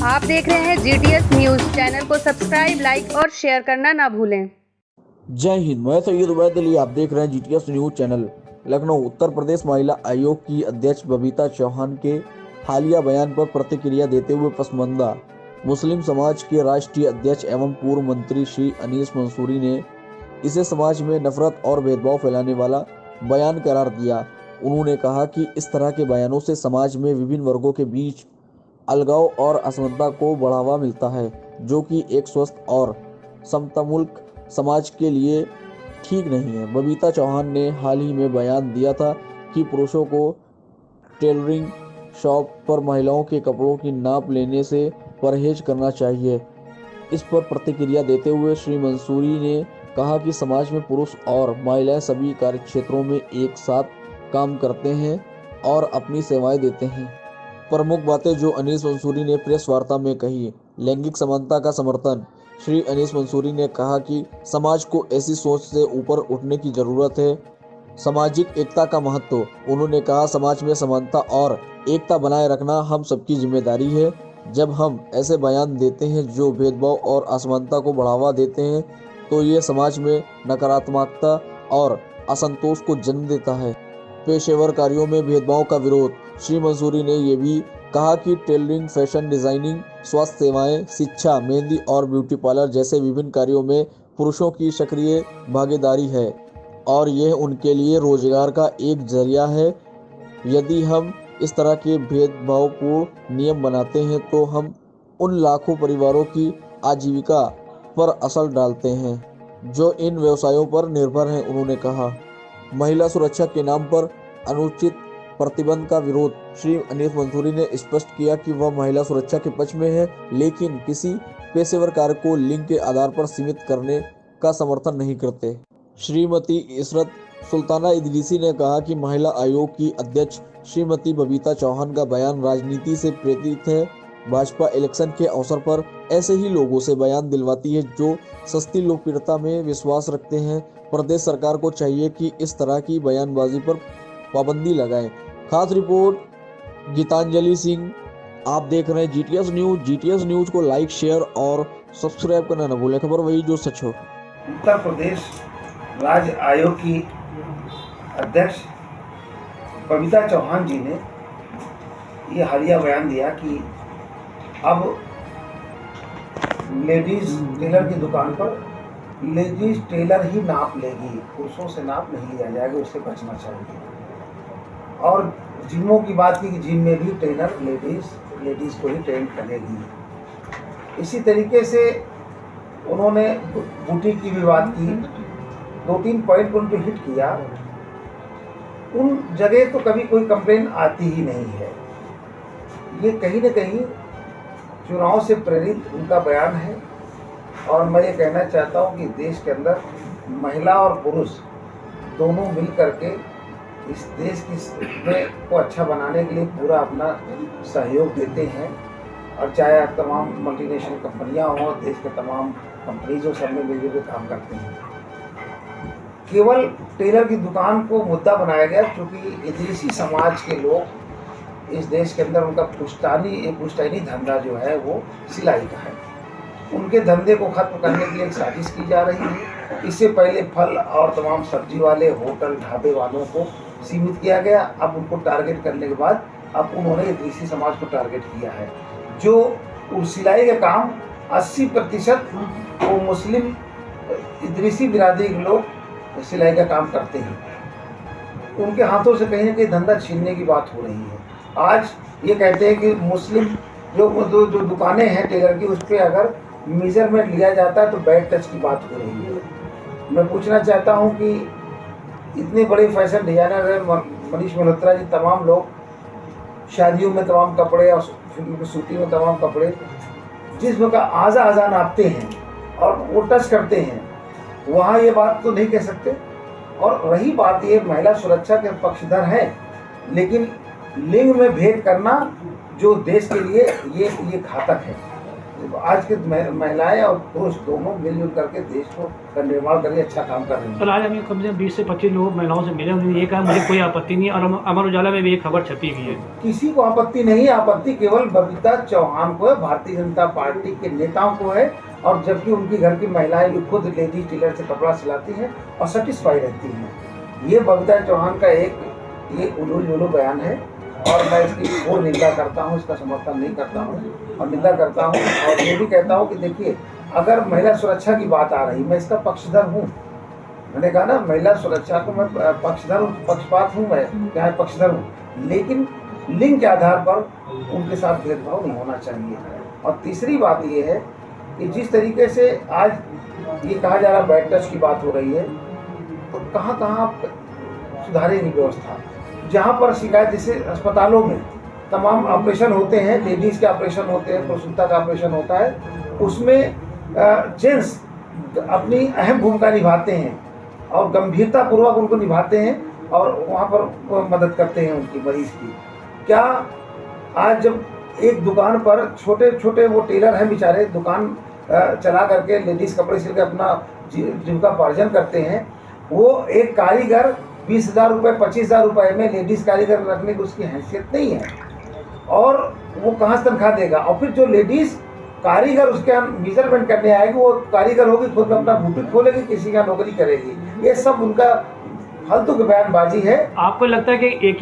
आप देख रहे हैं GTS न्यूज। चैनल को सब्सक्राइब, लाइक और शेयर करना ना भूलें। जय हिंद। मैं सैयद उबैद अली। आप देख रहे हैं GTS news channel. Lucknow Uttar Pradesh महिला आयोग की अध्यक्ष बबीता चौहान के हालिया बयान पर प्रतिक्रिया देते हुए पसमानदा मुस्लिम समाज के राष्ट्रीय अध्यक्ष एवं पूर्व मंत्री श्री अनीस मंसूरी ने इसे समाज में नफरत और भेदभाव फैलाने वाला बयान करार दिया। उन्होंने कहा कि इस तरह के बयानों से समाज में विभिन्न वर्गों के बीच अलगाव और असमानता को बढ़ावा मिलता है, जो कि एक स्वस्थ और समतामुल्क समाज के लिए ठीक नहीं है। बबीता चौहान ने हाल ही में बयान दिया था कि पुरुषों को टेलरिंग शॉप पर महिलाओं के कपड़ों की नाप लेने से परहेज करना चाहिए। इस पर प्रतिक्रिया देते हुए श्री मंसूरी ने कहा कि समाज में पुरुष और महिलाएं सभी कार्य क्षेत्रों में एक साथ काम करते हैं और अपनी सेवाएं देते हैं। प्रमुख बातें जो अनीस मंसूरी ने प्रेस वार्ता में कही। लैंगिक समानता का समर्थन। श्री अनीस मंसूरी ने कहा कि समाज को ऐसी सोच से ऊपर उठने की जरूरत है। सामाजिक एकता का महत्व। उन्होंने कहा समाज में समानता और एकता बनाए रखना हम सबकी जिम्मेदारी है। जब हम ऐसे बयान देते हैं जो भेदभाव और असमानता को बढ़ावा देते हैं तो ये समाज में नकारात्मकता और असंतोष को जन्म देता है। पेशेवर कार्यों में भेदभाव का विरोध। श्री मंसूरी ने यह भी कहा कि टेलरिंग, फैशन डिजाइनिंग, स्वास्थ्य सेवाएं, शिक्षा, मेहंदी और ब्यूटी पार्लर जैसे विभिन्न कार्यों में पुरुषों की सक्रिय भागीदारी है और यह उनके लिए रोजगार का एक जरिया है। यदि हम इस तरह के भेदभावपूर्ण नियम बनाते हैं तो हम उन लाखों परिवारों की आजीविका पर असर डालते हैं जो इन व्यवसायों पर निर्भर हैं। उन्होंने कहा महिला सुरक्षा के नाम पर अनुचित प्रतिबंध का विरोध। श्री अनीस मंसूरी ने स्पष्ट किया कि वह महिला सुरक्षा के पक्ष में है, लेकिन किसी पेशेवर कार्य को लिंग के आधार पर सीमित करने का समर्थन नहीं करते। श्रीमती इशरत सुल्ताना इदरीसी ने कहा कि महिला आयोग की अध्यक्ष श्रीमती बबीता चौहान का बयान राजनीति से प्रेरित है। भाजपा इलेक्शन के अवसर पर ऐसे ही लोगों से बयान दिलवाती है जो सस्ती लोकप्रियता में विश्वास रखते हैं। प्रदेश सरकार को चाहिए कि इस तरह की बयानबाजी पर पाबंदी लगाए। खास रिपोर्ट गीतांजलि सिंह। आप देख रहे हैं GTS न्यूज। GTS न्यूज को लाइक, शेयर और सब्सक्राइब करना न भूलें। खबर वही जो सच हो। उत्तर प्रदेश राज्य आयोग की अध्यक्ष बबीता चौहान जी ने ये हालिया बयान दिया कि अब लेडीज टेलर की दुकान पर लेडीज टेलर ही नाप लेगी, पुरुषों से नाप नहीं लिया जाएगा, उससे बचना चाहिए। और जिमों की बात की कि जिम में भी ट्रेनर लेडीज को ही ट्रेन करेगी। इसी तरीके से उन्होंने बुटीक की भी बात की। 2-3 पॉइंट उन पर हिट किया। उन जगह तो कभी कोई कंप्लेन आती ही नहीं है। ये कहीं न कहीं चुनाव से प्रेरित उनका बयान है। और मैं ये कहना चाहता हूँ कि देश के अंदर महिला और पुरुष दोनों मिल करके इस देश को अच्छा बनाने के लिए पूरा अपना सहयोग देते हैं। और चाहे तमाम मल्टीनेशनल कंपनियां हों, देश के तमाम कंपनीज हो, सब में मिलकर के काम करते हैं। केवल टेलर की दुकान को मुद्दा बनाया गया क्योंकि इदरीसी समाज के लोग इस देश के अंदर उनका पुश्तैनी धंधा जो है वो सिलाई का है। उनके धंधे को खत्म करने के लिए एक साजिश की जा रही है। इससे पहले फल और तमाम सब्जी वाले होटल ढाबे वालों को सीमित किया गया। अब उनको टारगेट करने के बाद अब उन्होंने इदरीसी समाज को टारगेट किया है। जो सिलाई का काम 80% वो मुस्लिम इदरीसी बिरादरी के लोग सिलाई का काम करते हैं। उनके हाथों से कहीं ना कहीं धंधा छीनने की बात हो रही है। आज ये कहते हैं कि मुस्लिम जो दुकानें हैं टेलर की, उस पर अगर मेजरमेंट लिया जाता है तो बैड टच की बात हो रही है। मैं पूछना चाहता हूं कि इतने बड़े फैशन डिजाइनर हैं मनीष मल्होत्रा जी, तमाम लोग शादियों में तमाम कपड़े और फिल्म की शूटिंग में तमाम कपड़े जिस्म का आज़ा नापते हैं और वो टच करते हैं, वहाँ ये बात तो नहीं कह सकते। और रही बात ये महिला सुरक्षा के पक्षधर है, लेकिन लिंग में भेद करना जो देश के लिए ये घातक है। आज के महिलाएं और पुरुष दोनों मिलजुल करके देश को का निर्माण करके अच्छा काम कर रही हैं। सर आज हमें कम से कम 20 से 25 लोग महिलाओं से मिले, उन्होंने ये कहा मुझे कोई आपत्ति नहीं है, और अमर उजाला में भी एक खबर छपी हुई है। किसी को आपत्ति नहीं है, आपत्ति केवल बबीता चौहान को है, भारतीय जनता पार्टी के नेताओं को है, और जबकि उनकी घर की महिलाएं जो खुद लेडीज टेलर से कपड़ा सिलाती हैं और सेटिस्फाई रहती हैं। ये बबीता चौहान का ये उलूल बयान है, और मैं इसकी घोर निंदा करता हूँ, इसका समर्थन नहीं करता हूँ और निंदा करता हूँ। और ये भी कहता हूँ कि देखिए, अगर महिला सुरक्षा की बात आ रही, मैं इसका पक्षधर हूँ। मैंने कहा ना, महिला सुरक्षा को मैं पक्षधर हूँ, पक्षपात हूँ, मैं क्या पक्षधर हूँ, लेकिन लिंग के आधार पर उनके साथ भेदभाव नहीं होना चाहिए। और तीसरी बात ये है कि जिस तरीके से आज ये कहा जा रहा है बैड टच की बात हो रही है, तो कहाँ कहाँ सुधारेगी व्यवस्था। जहाँ पर शिकायत, जैसे अस्पतालों में तमाम ऑपरेशन होते हैं, लेडीज़ के ऑपरेशन होते हैं, प्रसूता का ऑपरेशन होता है, उसमें जेंट्स अपनी अहम भूमिका निभाते हैं और गंभीरतापूर्वक उनको निभाते हैं और वहाँ पर मदद करते हैं उनकी मरीज़ की। क्या आज जब एक दुकान पर छोटे छोटे वो टेलर हैं बेचारे, दुकान चला करके लेडीज़ कपड़े सिल के अपना जीविकोपार्जन करते हैं, वो एक कारीगर 20,000 रुपये 25,000 रुपये में लेडीज़ कारीगर रखने की उसकी हैसियत नहीं है, और वो कहाँ से तनख्वाह देगा। और फिर जो लेडीज़ कारीगर उसके मेजरमेंट करने आएगी, वो कारीगर होगी, खुद में अपना बुटीक खोलेगी, किसी का नौकरी करेगी। ये सब उनका फालतू की बयानबाजी है। आपको लगता है कि एक